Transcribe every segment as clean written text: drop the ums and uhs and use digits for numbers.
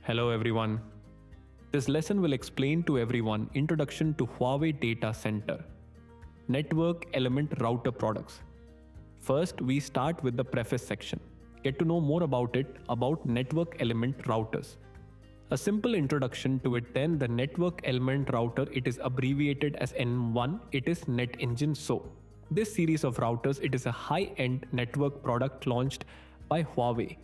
Hello everyone. This lesson will explain to everyone Introduction to Huawei Data Center Network Element Router products. First, we start with the preface section. Get to know more about it, about Network Element Routers. A simple introduction to it, then the Network Element Router, it is abbreviated as N1, it is NetEngine. So, this series of routers, it is a high-end network product launched by Huawei,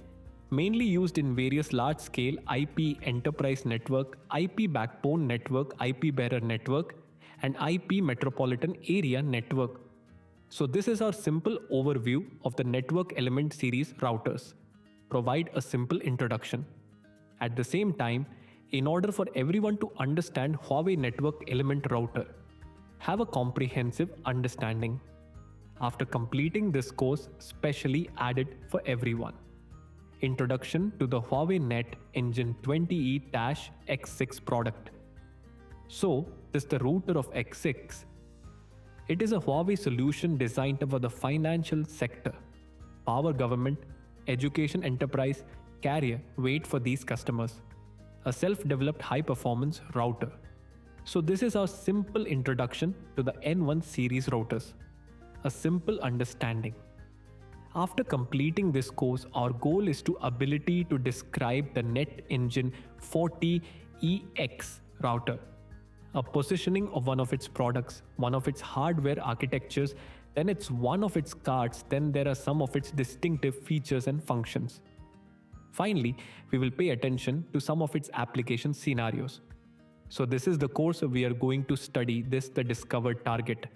mainly used in various large-scale IP enterprise network, IP backbone network, IP bearer network, and IP metropolitan area network. So this is our simple overview of the Network Element series routers. Provide a simple introduction. At the same time, in order for everyone to understand Huawei Network Element Router, have a comprehensive understanding. After completing this course, specially added for everyone. Introduction to the Huawei NetEngine 20E-X6 product. So, this is the router of X6. It is a Huawei solution designed for the financial sector, power government, education enterprise, carrier, wait for these customers. A self-developed high-performance router. So this is our simple introduction to the N1 series routers. A simple understanding. After completing this course, our goal is to ability to describe the NetEngine 40EX router, a positioning of one of its products, one of its hardware architectures, then it's one of its cards, then there are some of its distinctive features and functions. Finally, we will pay attention to some of its application scenarios. So this is the course we are going to study the discovered target.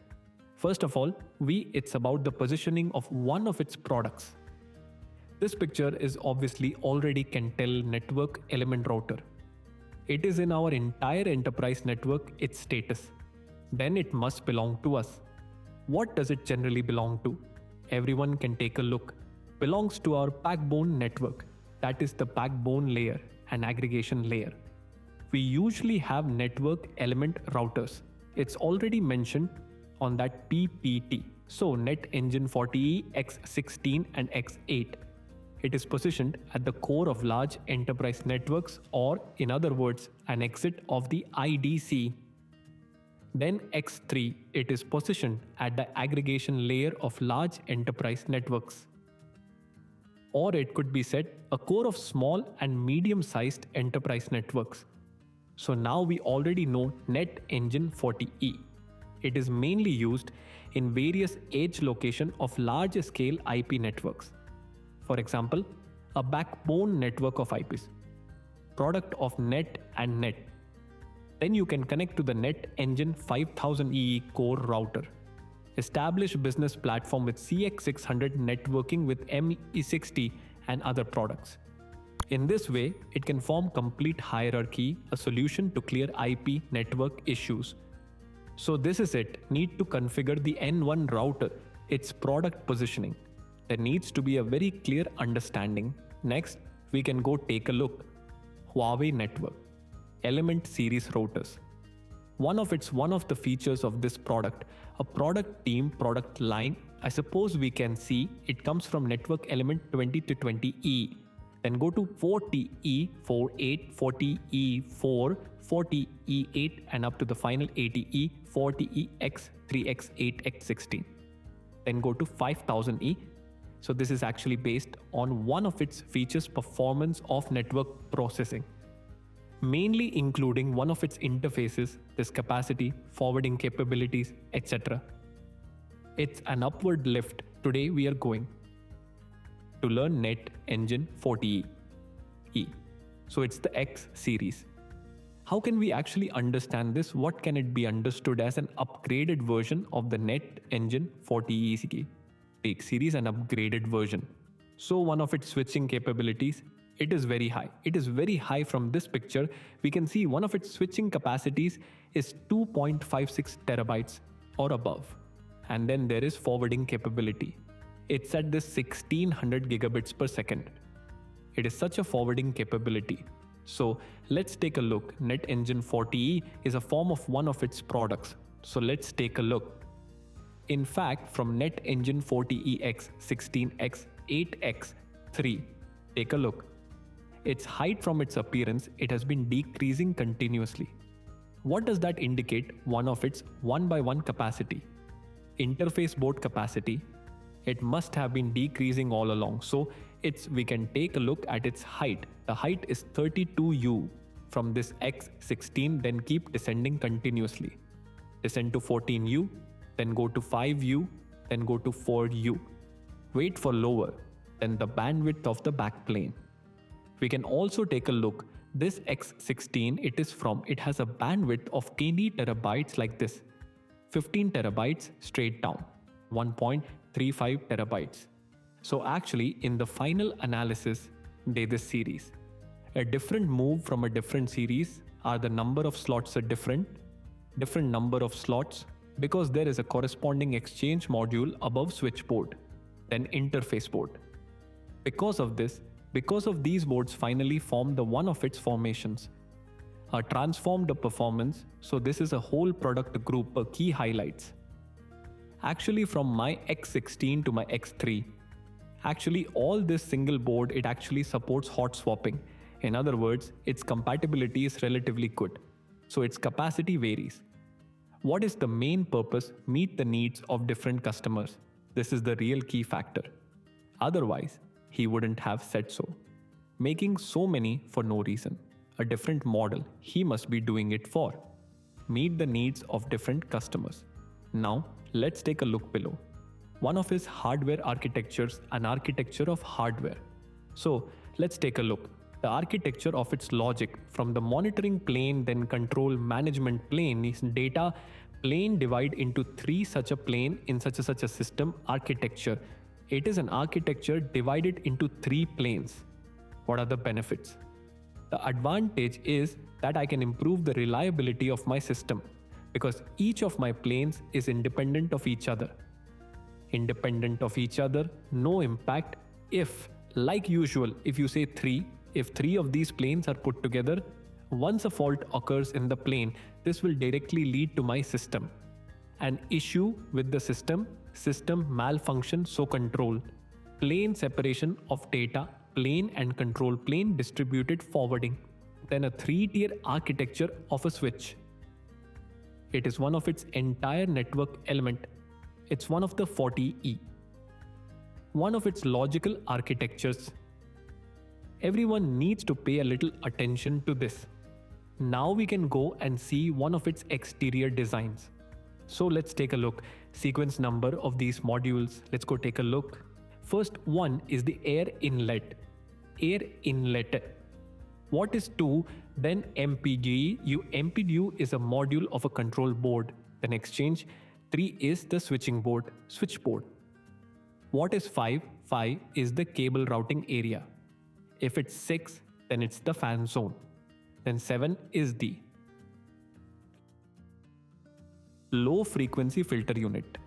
First of all, it's about the positioning of one of its products. This picture is obviously already can tell network element router. It is in our entire enterprise network its status. Then it must belong to us. What does it generally belong to? Everyone can take a look. Belongs to our backbone network. That is the backbone layer and aggregation layer. We usually have network element routers. It's already mentioned on that PPT. So NetEngine 40E, X16 and X8. It is positioned at the core of large enterprise networks, or in other words, an exit of the IDC. Then X3, it is positioned at the aggregation layer of large enterprise networks. Or it could be said a core of small and medium-sized enterprise networks. So now we already know NetEngine 40E. It is mainly used in various edge location of large-scale IP networks. For example, a backbone network of IPs, product of Net and Net. Then you can connect to the NetEngine 5000EE core router. Establish business platform with CX600 networking with ME60 and other products. In this way, it can form complete hierarchy, a solution to clear IP network issues. So this is it. Need to configure the N1 router, its product positioning. There needs to be a very clear understanding. Next, we can go take a look. Huawei Network Element series routers. One of the features of this product, a product team, product line, I suppose we can see it comes from Network Element 20 to 20E. Then go to 40E, 48, 40E4, 40E8 and up to the final 80E, 40EX, 3X, 8X, 16. Then go to 5000E. So this is actually based on one of its features, performance of network processing, mainly including one of its interfaces, this capacity, forwarding capabilities, etc. It's an upward lift. Today we are going to learn NetEngine 40E. So it's the X series. How can we actually understand this? What can it be understood as an upgraded version of the NetEngine 40E X series, an upgraded version? So one of its switching capabilities, it is very high. It is very high. From this picture, we can see one of its switching capacities is 2.56 terabytes or above. And then there is forwarding capability. It's at this 1600 gigabits per second. It is such a forwarding capability. So let's take a look. NetEngine 40E is a form of one of its products. So let's take a look. In fact, from NetEngine 40EX, 16X, 8X, 3, take a look. its height from its appearance, it has been decreasing continuously. What does that indicate? One of its 1 by 1 capacity. Interface board capacity, it must have been decreasing all along. So we can take a look at its height. The height is 32U from this X16, then keep descending continuously. Descend to 14U, then go to 5U, then go to 4U. Wait for lower, then the bandwidth of the backplane. We can also take a look. This X16, it has a bandwidth of 20 terabytes like this. 15 terabytes straight down, 1.35 terabytes. So actually, in the final analysis, this series. A different move from a different series are the number of slots are different number of slots, because there is a corresponding exchange module above switchboard, then interface board. Because of these boards finally form the one of its formations. Transformed the performance, so this is a whole product group, key highlights. Actually from my X16 to my X3, actually all this single board, it actually supports hot swapping. In other words, its compatibility is relatively good, so its capacity varies. What is the main purpose? Meet the needs of different customers. This is the real key factor. Otherwise, he wouldn't have said so. Making so many for no reason. A different model he must be doing it for. Meet the needs of different customers. Now, let's take a look below. One of his hardware architectures, an architecture of hardware. So, let's take a look. The architecture of its logic from the monitoring plane, then control management plane, is data plane divide into three such a plane in such a system architecture. It is an architecture divided into three planes. What are the benefits? The advantage is that I can improve the reliability of my system because each of my planes is independent of each other. Independent of each other, no impact. If, like usual, if you say if three of these planes are put together, once a fault occurs in the plane, this will directly lead to my system. An issue with the system malfunction, so control. Plane separation of data, plane and control plane distributed forwarding. Then a 3-tier architecture of a switch. It is one of its entire network element. It's one of the 40E. One of its logical architectures. Everyone needs to pay a little attention to this. Now we can go and see one of its exterior designs. So let's take a look. Sequence number of these modules. Let's go take a look. First one is the air inlet. Air inlet. What is 2? Then MPGU. MPGU is a module of a control board. Then exchange. 3 is the switching board, switchboard. What is 5? 5 is the cable routing area. If it's 6, then it's the fan zone. Then 7 is the low frequency filter unit.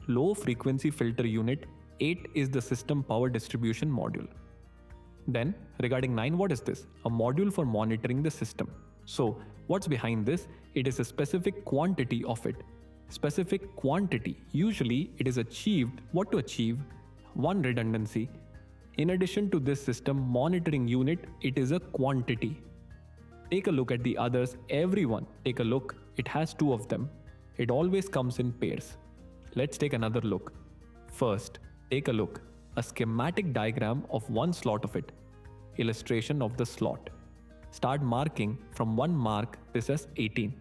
Low frequency filter unit. 8 is the system power distribution module. Then regarding 9, what is this? A module for monitoring the system. So what's behind this? It is a specific quantity of it. Specific quantity. Usually it is achieved. What to achieve? 1 redundancy. In addition to this system monitoring unit, it is a quantity. Take a look at the others. Everyone, take a look. It has 2 of them. It always comes in pairs. Let's take another look. First, take a look. A schematic diagram of one slot of it. Illustration of the slot. Start marking from one mark, this as 18.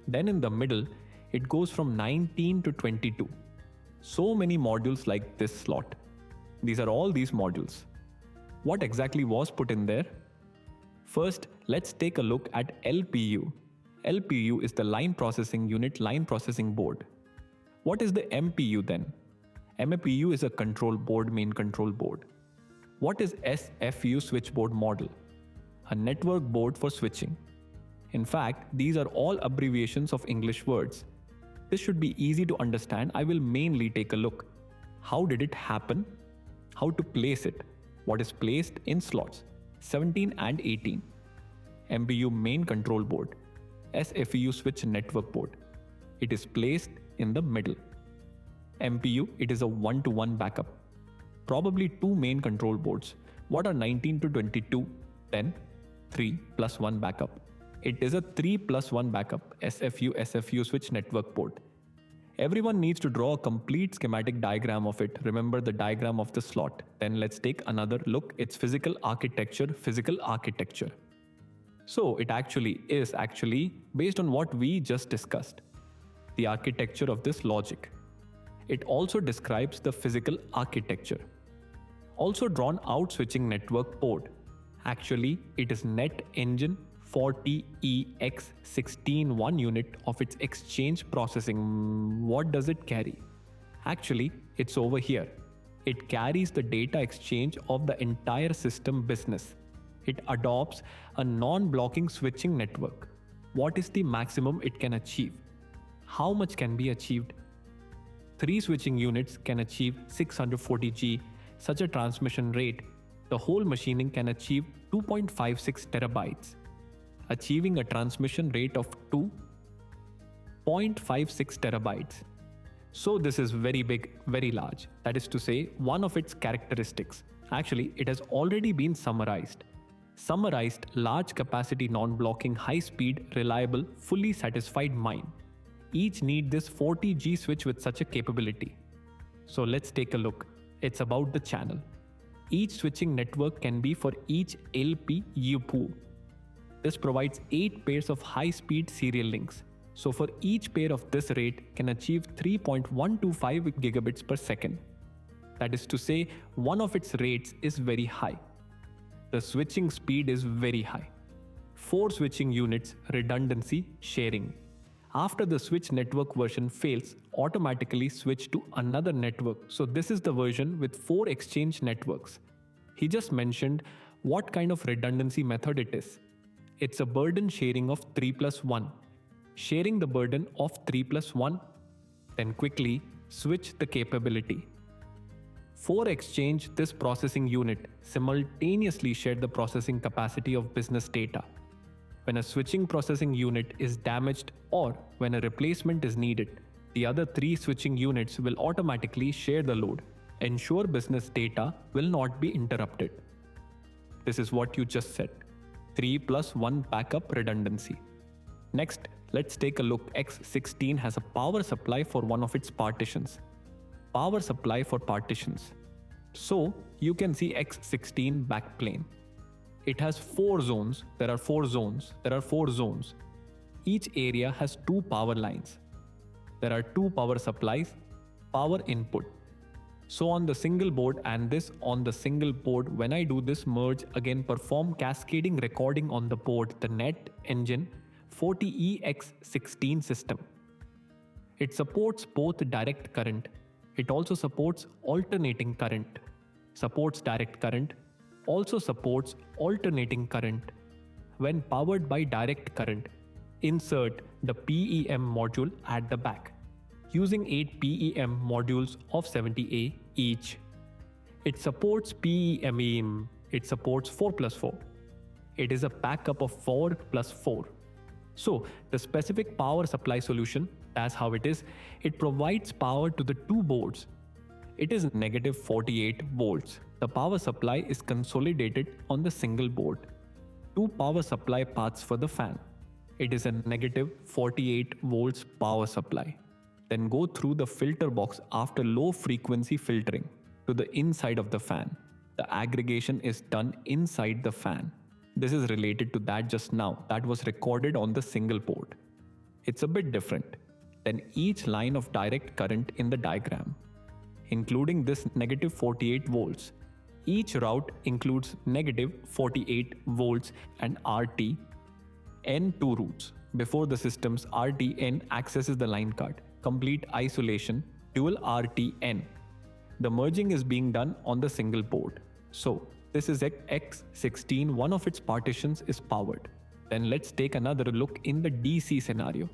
Then in the middle, it goes from 19 to 22. So many modules like this slot. These are all these modules. What exactly was put in there? First, let's take a look at LPU. LPU is the line processing unit, line processing board. What is the MPU then? MPU is a control board, main control board. What is SFU switchboard model? A network board for switching. In fact, these are all abbreviations of English words. This should be easy to understand. I will mainly take a look. How did it happen? How to place it? What is placed in slots? 17 and 18. MPU main control board. SFU switch network board. It is placed in the middle. MPU, it is a 1-to-1 backup. Probably 2 main control boards. What are 19 to 22? Then 3 plus 1 backup. It is a 3 plus 1 backup SFU switch network port. Everyone needs to draw a complete schematic diagram of it. Remember the diagram of the slot. Then let's take another look. It's physical architecture. So it is based on what we just discussed. The architecture of this logic. It also describes the physical architecture. Also drawn out switching network port. Actually, it is NetEngine 40EX16 one unit of its exchange processing. What does it carry? Actually, it's over here. It carries the data exchange of the entire system business. It adopts a non-blocking switching network. What is the maximum it can achieve? How much can be achieved? 3 switching units can achieve 640G, such a transmission rate. The whole machining can achieve 2.56 terabytes. Achieving a transmission rate of 2.56 terabytes. So this is very big, very large. That is to say, one of its characteristics. Actually, it has already been summarized. Large capacity non-blocking, high-speed, reliable, fully satisfied mine. Each need this 40G switch with such a capability. So let's take a look. It's about the channel. Each switching network can be for each LPU. This provides 8 pairs of high-speed serial links. So for each pair of this rate can achieve 3.125 gigabits per second. That is to say, one of its rates is very high. The switching speed is very high. 4 switching units, redundancy, sharing. After the switch network version fails, automatically switch to another network. So this is the version with 4 exchange networks. He just mentioned what kind of redundancy method it is. It's a burden sharing of 3 plus 1. Sharing the burden of 3 plus 1, then quickly switch the capability. 4 exchange this processing unit simultaneously share the processing capacity of business data. When a switching processing unit is damaged or when a replacement is needed, the other 3 switching units will automatically share the load. Ensure business data will not be interrupted. This is what you just said. 3 plus 1 backup redundancy. Next, let's take a look. X16 has a power supply for one of its partitions. Power supply for partitions. So, you can see X16 backplane. It has 4 zones. There are 4 zones. Each area has 2 power lines. There are 2 power supplies, power input. So on the single board and this on the single board, when I do this merge, again perform cascading recording on the board, the NetEngine 40EX16 system. It supports both direct current. It also supports alternating current. Supports direct current. Also supports alternating current. When powered by direct current, insert the PEM module at the back. Using 8 PEM modules of 70A each. It supports PEM. It supports 4 plus 4. It is a backup of 4 plus 4. So the specific power supply solution, that's how it is. It provides power to the 2 boards. It is negative 48 volts. The power supply is consolidated on the single board. 2 power supply paths for the fan. It is a negative 48 volts power supply. Then go through the filter box after low frequency filtering to the inside of the fan. The aggregation is done inside the fan. This is related to that just now that was recorded on the single port. It's a bit different than each line of direct current in the diagram, including this negative 48 volts. Each route includes negative 48 volts and RT N2 routes. Before the system's RTN accesses the line card, complete isolation, dual RTN. The merging is being done on the single board. So, this is X16, one of its partitions is powered. Then let's take another look in the DC scenario.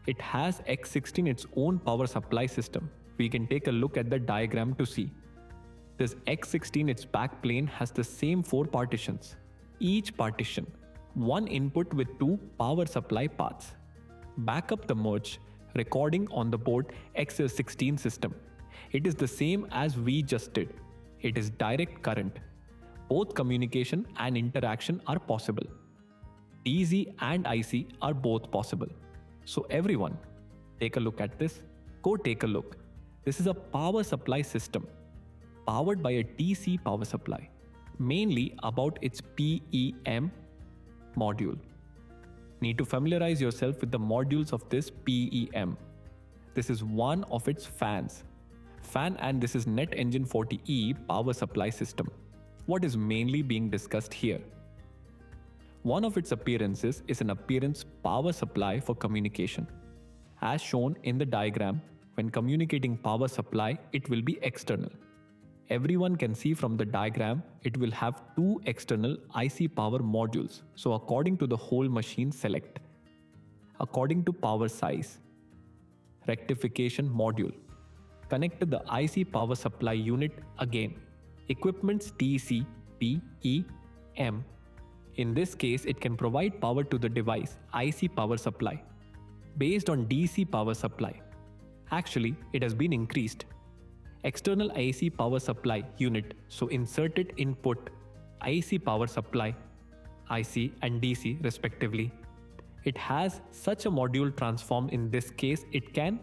It has X16 its own power supply system. We can take a look at the diagram to see. This X16 its backplane has the same 4 partitions. Each partition, 1 input with 2 power supply paths. Back up the merge, recording on the board X16 system. It is the same as we just did. It is direct current. Both communication and interaction are possible. DC and IC are both possible. So everyone, take a look at this. Go take a look. This is a power supply system powered by a DC power supply, mainly about its PEM module. Need to familiarize yourself with the modules of this PEM. This is one of its fans. And this is NetEngine 40E power supply system. What is mainly being discussed here? One of its appearances is an appearance power supply for communication. As shown in the diagram, when communicating power supply, it will be external. Everyone can see from the diagram, it will have two external IC power modules. So according to the whole machine select. According to power size. Rectification module. Connect to the IC power supply unit again. Equipment's DC, P, E, M. In this case, it can provide power to the device, IC power supply, based on DC power supply. Actually, it has been increased. External IC power supply unit, so inserted input IC power supply, IC and DC respectively. It has such a module transformed. In this case, it can,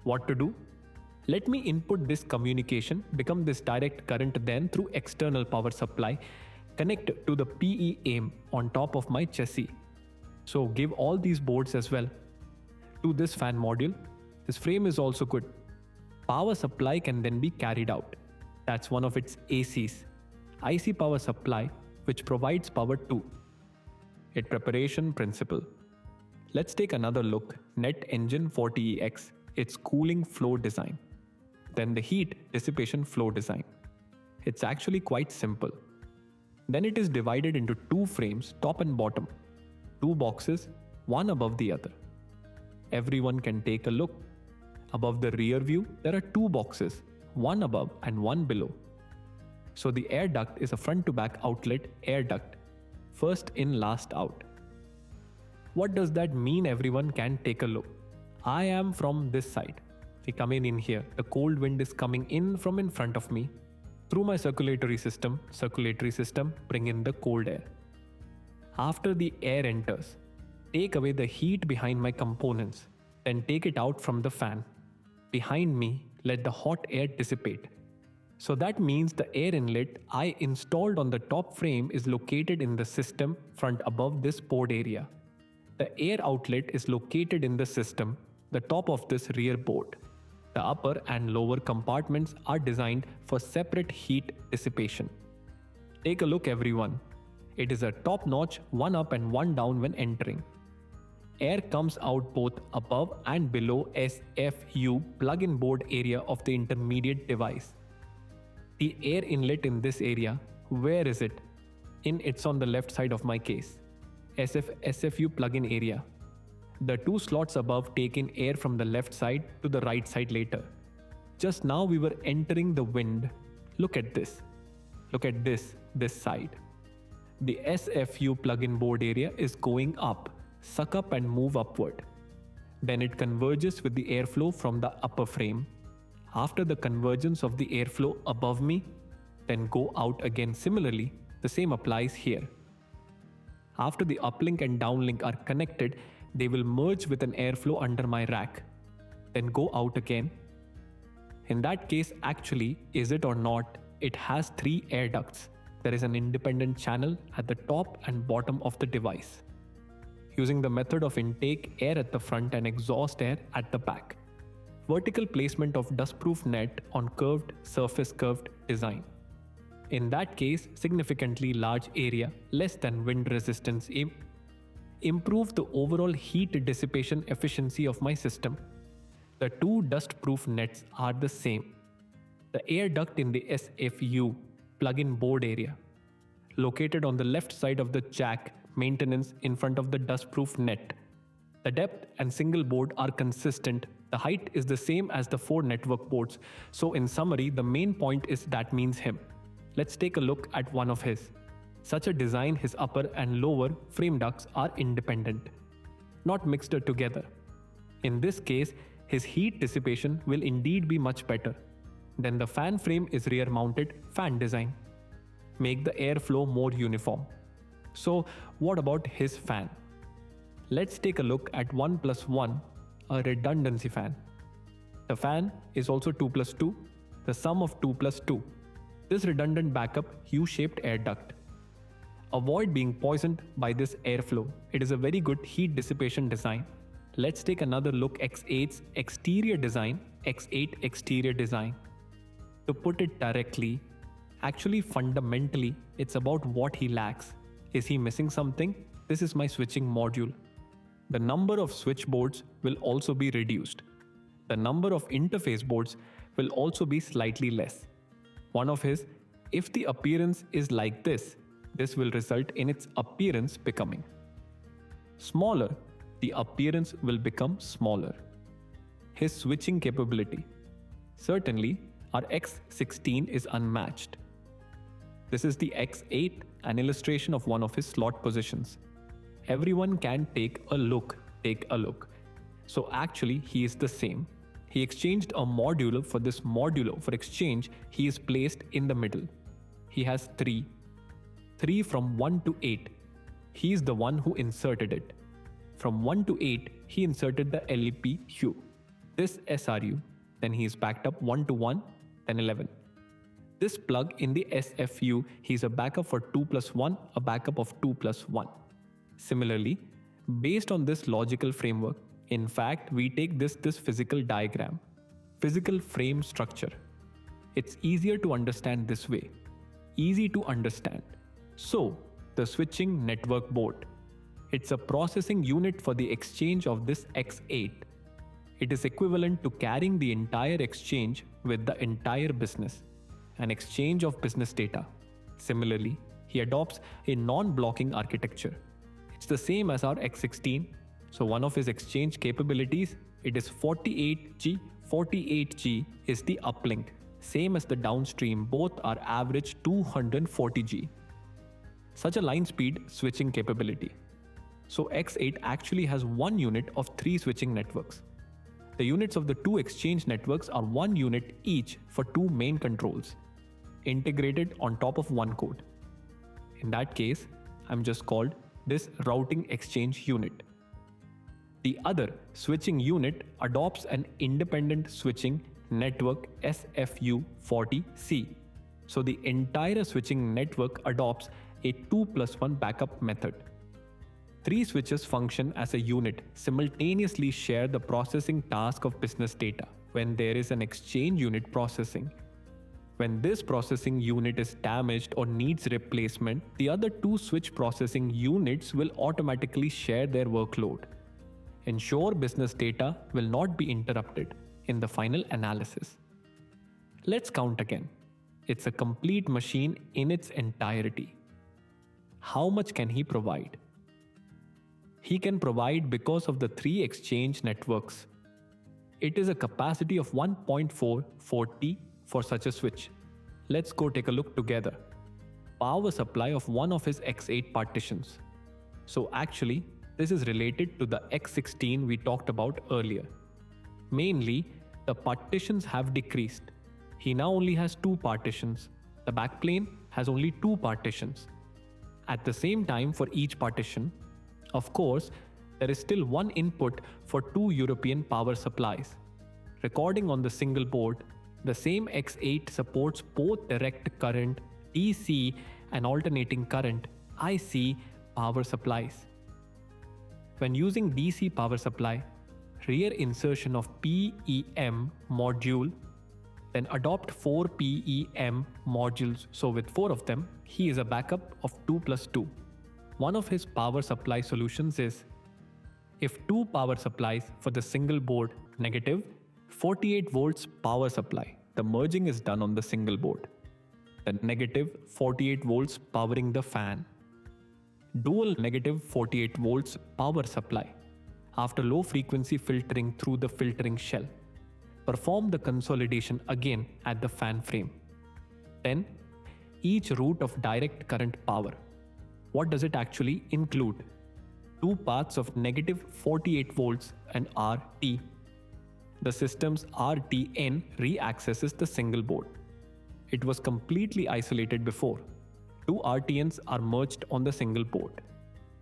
what to do? Let me input this communication, become this direct current, then through external power supply, connect to the PEM on top of my chassis. So give all these boards as well to this fan module. This frame is also good. Power supply can then be carried out. That's one of its ACs. IC power supply, which provides power to it. Preparation principle. Let's take another look. NetEngine 40EX, its cooling flow design. Then the heat dissipation flow design. It's actually quite simple. Then it is divided into two frames, top and bottom. Two boxes, one above the other. Everyone can take a look. Above the rear view, there are two boxes, one above and one below. So the air duct is a front to back outlet air duct. First in, last out. What does that mean? Everyone can take a look. I am from this side. We come in here. The cold wind is coming in from in front of me. Through my circulatory system, bring in the cold air. After the air enters, take away the heat behind my components, then take it out from the fan. Behind me, let the hot air dissipate. So that means the air inlet I installed on the top frame is located in the system front above this port area. The air outlet is located in the system, the top of this rear board. The upper and lower compartments are designed for separate heat dissipation. Take a look, everyone. It is a top-notch, one up and one down when entering. Air comes out both above and below SFU plug-in board area of the intermediate device. The air inlet in this area, where is it? It's on the left side of my case. SFU plug-in area. The two slots above take in air from the left side to the right side later. Just now we were entering the wind. Look at this. Look at this side. The SFU plug-in board area is going up, suck up and move upward. Then it converges with the airflow from the upper frame. After the convergence of the airflow above me, then go out again. Similarly, the same applies here. After the uplink and downlink are connected, they will merge with an airflow under my rack. Then go out again. In that case, actually, is it or not, it has three air ducts. There is an independent channel at the top and bottom of the device. Using the method of intake, air at the front and exhaust air at the back. Vertical placement of dustproof net on curved design. In that case, significantly large area, less than wind resistance, improve the overall heat dissipation efficiency of my system. The two dustproof nets are the same. The air duct in the SFU plug-in board area, located on the left side of the jack maintenance in front of the dustproof net. The depth and single board are consistent. The height is the same as the four network boards. So in summary, the main point is that means him. Let's take a look at one of his. Such a design, his upper and lower frame ducts are independent, not mixed together. In this case, his heat dissipation will indeed be much better. Then the fan frame is rear mounted fan design. make the airflow more uniform. So, what about his fan? Let's take a look at 1 plus 1, a redundancy fan. The fan is also 2 plus 2, the sum of 2 plus 2. This redundant backup U-shaped air duct. Avoid being poisoned by this airflow. It is a very good heat dissipation design. Let's take another look at X8's exterior design, X8 exterior design. To put it directly, actually fundamentally, it's about what he lacks. Is he missing something? This is my switching module. The number of switch boards will also be reduced. The number of interface boards will also be slightly less. One of his, if the appearance is like this will result in its appearance becoming smaller. The appearance will become smaller. His switching capability. Certainly, our X16 is unmatched. This is the X8, an illustration of one of his slot positions. Everyone can take a look. So actually, he is the same. He exchanged a modulo for this modulo. For exchange, he is placed in the middle. He has 3 from 1 to 8. He is the one who inserted it. From 1 to 8, he inserted the LEP Hue. This SRU, then he is backed up 1 to 1, then 11. This plug in the SFU, he is a backup for 2 plus 1, a backup of 2 plus 1. Similarly, based on this logical framework, in fact, we take this physical diagram, physical frame structure. It's easier to understand this way. Easy to understand. So, the switching network board. It's a processing unit for the exchange of this X8. It is equivalent to carrying the entire exchange with the entire business, an exchange of business data. Similarly, he adopts a non-blocking architecture. It's the same as our X16. So one of his exchange capabilities, it is 48G. 48G is the uplink, same as the downstream, both are average 240G. Such a line speed switching capability. So X8 actually has one unit of 3 switching networks. The units of the 2 exchange networks are 1 unit each for 2 main controls, integrated on top of one code. In that case, I'm just called this routing exchange unit. The other switching unit adopts an independent switching network SFU40C. So the entire switching network adopts a 2 plus 1 backup method. 3 switches function as a unit, simultaneously share the processing task of business data when there is an exchange unit processing. When this processing unit is damaged or needs replacement, the other 2 switch processing units will automatically share their workload. Ensure business data will not be interrupted in the final analysis. Let's count again. It's a complete machine in its entirety. How much can he provide? He can provide because of the 3 exchange networks. It is a capacity of 1.440 for such a switch. Let's go take a look together. Power supply of one of his X8 partitions. So actually, this is related to the X16 we talked about earlier. Mainly, the partitions have decreased. He now only has 2 partitions. The backplane has only 2 partitions. At the same time for each partition, of course, there is still one input for 2 European power supplies. Recording on the single board, the same X8 supports both direct current DC and alternating current IC power supplies. When using DC power supply, rear insertion of PEM module, then adopt 4 PEM modules. So with 4 of them, he is a backup of 2 plus 2. One of his power supply solutions is, if 2 power supplies for the single board negative, 48 volts power supply, the merging is done on the single board. The negative 48 volts powering the fan. Dual negative 48 volts power supply. After low frequency filtering through the filtering shell, perform the consolidation again at the fan frame. Then, each route of direct current power. What does it actually include? 2 paths of negative 48 volts and RT. The system's RTN re-accesses the single board. It was completely isolated before. Two RTNs are merged on the single port.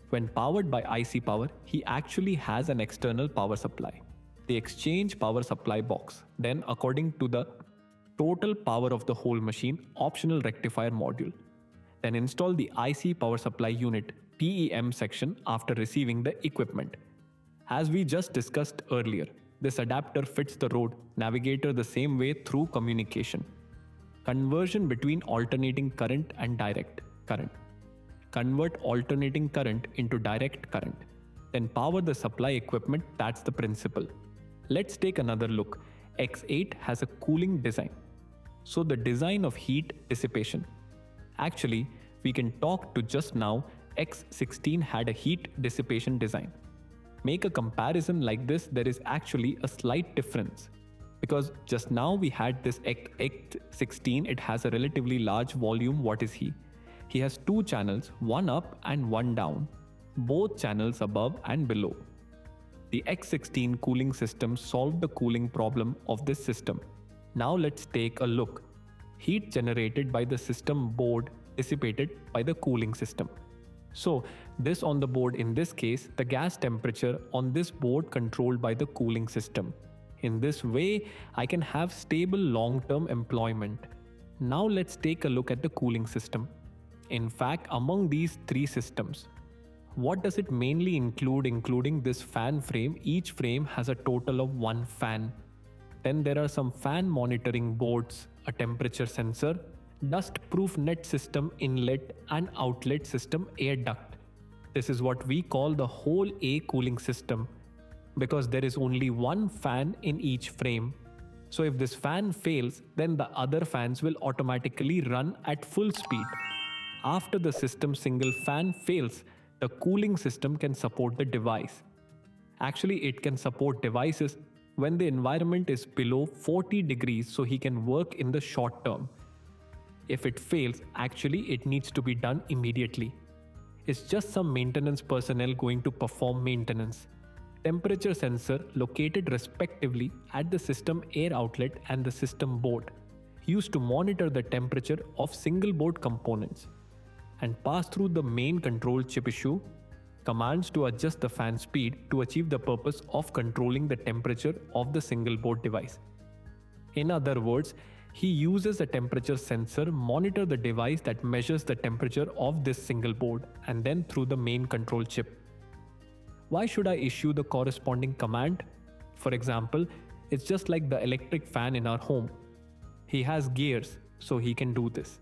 When powered by IC power, he actually has an external power supply. The exchange power supply box, then according to the total power of the whole machine, optional rectifier module. Then install the IC power supply unit PEM section after receiving the equipment. As we just discussed earlier, this adapter fits the road navigator the same way through communication. Conversion between alternating current and direct current. Convert alternating current into direct current. Then power the supply equipment, that's the principle. Let's take another look. X8 has a cooling design. So the design of heat dissipation. Actually, we can talk to just now X16 had a heat dissipation design. Make a comparison like this, there is actually a slight difference. Because just now we had this X16, it has a relatively large volume. What is he? He has two channels, one up and one down. Both channels above and below. The X16 cooling system solved the cooling problem of this system. Now let's take a look. Heat generated by the system board dissipated by the cooling system. So this on the board, in this case, the gas temperature on this board controlled by the cooling system. In this way, I can have stable long-term employment. Now let's take a look at the cooling system. In fact, among these three systems, what does it mainly include? Including this fan frame, each frame has a total of one fan. Then there are some fan monitoring boards, a temperature sensor, dust-proof net system inlet and outlet system air duct. This is what we call the whole A cooling system because there is only one fan in each frame. So if this fan fails, then the other fans will automatically run at full speed. After the system single fan fails, the cooling system can support the device. Actually, it can support devices when the environment is below 40 degrees so he can work in the short term. If it fails, actually it needs to be done immediately. It's just some maintenance personnel going to perform maintenance. Temperature sensor located respectively at the system air outlet and the system board, used to monitor the temperature of single board components, and pass through the main control chip issue, commands to adjust the fan speed to achieve the purpose of controlling the temperature of the single board device. In other words, he uses a temperature sensor monitor the device that measures the temperature of this single board and then through the main control chip. Why should I issue the corresponding command? For example, it's just like the electric fan in our home. He has gears, so he can do this.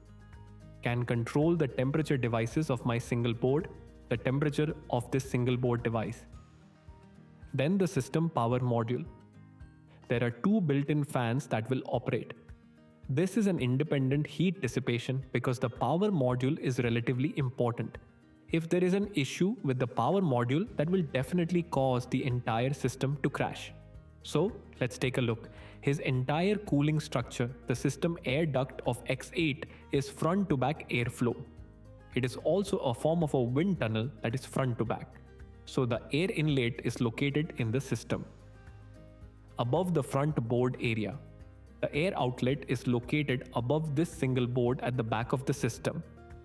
Can control the temperature devices of my single board, the temperature of this single board device. Then the system power module. There are two built-in fans that will operate. This is an independent heat dissipation because the power module is relatively important. If there is an issue with the power module, that will definitely cause the entire system to crash. So let's take a look. His entire cooling structure, the system air duct of X8, is front to back airflow. It is also a form of a wind tunnel that is front to back. So the air inlet is located in the system. Above the front board area, the air outlet is located above this single board at the back of the system.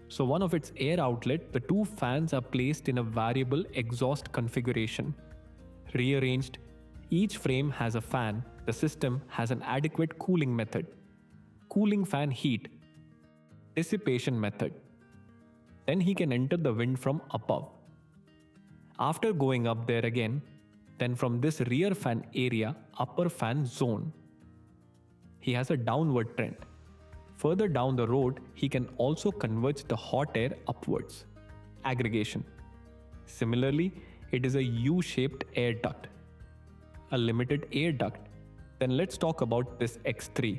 So one of its air outlet, the two fans are placed in a variable exhaust configuration. Rearranged, each frame has a fan. The system has an adequate cooling method. Cooling fan heat. Dissipation method. Then he can enter the wind from above. After going up there again, then from this rear fan area, upper fan zone, he has a downward trend. Further down the road, he can also converge the hot air upwards. Aggregation. Similarly, it is a U-shaped air duct. A limited air duct. Then let's talk about this X3.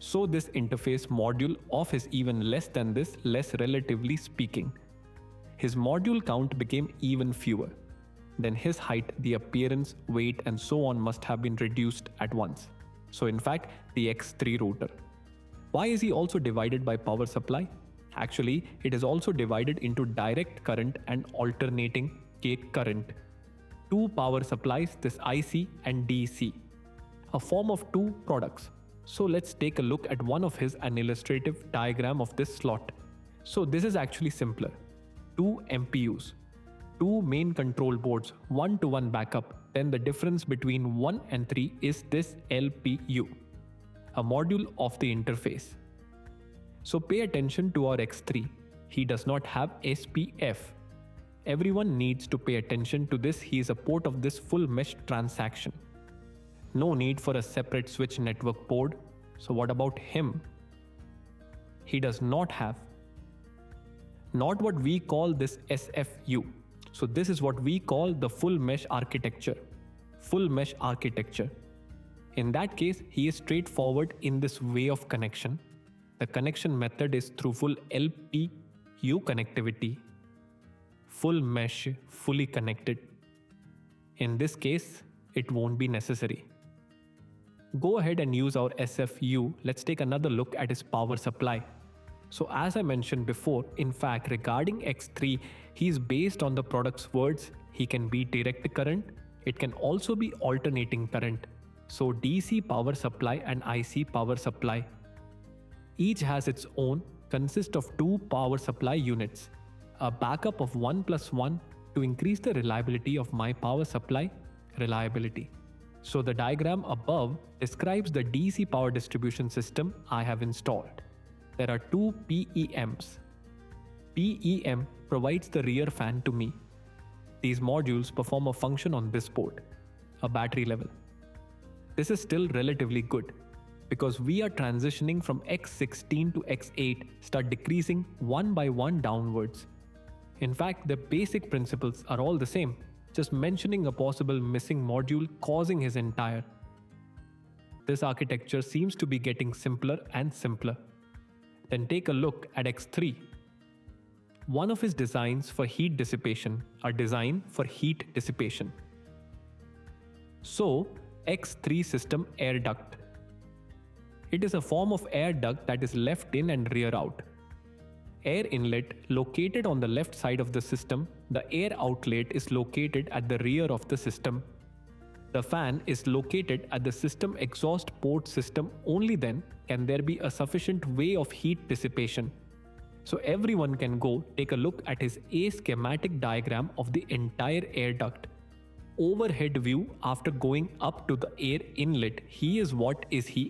So this interface module of is even less than this, less relatively speaking. His module count became even fewer. Then his height, the appearance, weight and so on must have been reduced at once. So in fact, the X3 router. Why is he also divided by power supply? Actually, it is also divided into direct current and alternating current. Two power supplies, this IC and DC. A form of two products. So let's take a look at one of his an illustrative diagram of this slot. So this is actually simpler. 2 MPUs, 2 main control boards, 1-to-1 backup, then the difference between 1 and 3 is this LPU, a module of the interface. So pay attention to our X3. He does not have SPF. Everyone needs to pay attention to this. He is a port of this full mesh transaction. No need for a separate switch network board. So what about him? He does not have. Not what we call this SFU. So this is what we call the full mesh architecture. Full mesh architecture. In that case, he is straightforward in this way of connection. The connection method is through full LPU connectivity. Full mesh, fully connected. In this case, it won't be necessary. Go ahead and use our SFU. Let's take another look at his power supply. So as I mentioned before, in fact, regarding X3, he is based on the product's words. He can be direct current. It can also be alternating current. So DC power supply and IC power supply. Each has its own, consists of 2 power supply units. A backup of 1+1 to increase the reliability of my power supply reliability. So the diagram above describes the DC power distribution system I have installed. There are 2 PEMs. PEM provides the rear fan to me. These modules perform a function on this port, a battery level. This is still relatively good because we are transitioning from X16 to X8, start decreasing one by one downwards. In fact, the basic principles are all the same, just mentioning a possible missing module causing his entire. This architecture seems to be getting simpler and simpler. Then take a look at X3. One of his designs for heat dissipation are designed for heat dissipation. So, X3 system air duct. It is a form of air duct that is left in and rear out. Air inlet located on the left side of the system, the air outlet is located at the rear of the system. The fan is located at the system exhaust port system. Only then can there be a sufficient way of heat dissipation. So everyone can go take a look at his A schematic diagram of the entire air duct. Overhead view after going up to the air inlet, he is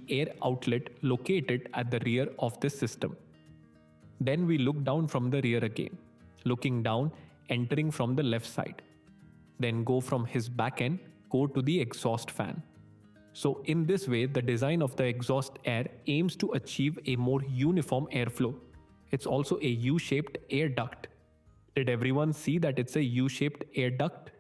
air outlet located at the rear of this system. Then we look down from the rear again, looking down, entering from the left side. Then go from his back end, go to the exhaust fan. So in this way, the design of the exhaust air aims to achieve a more uniform airflow. It's also a U-shaped air duct. Did everyone see that it's a U-shaped air duct?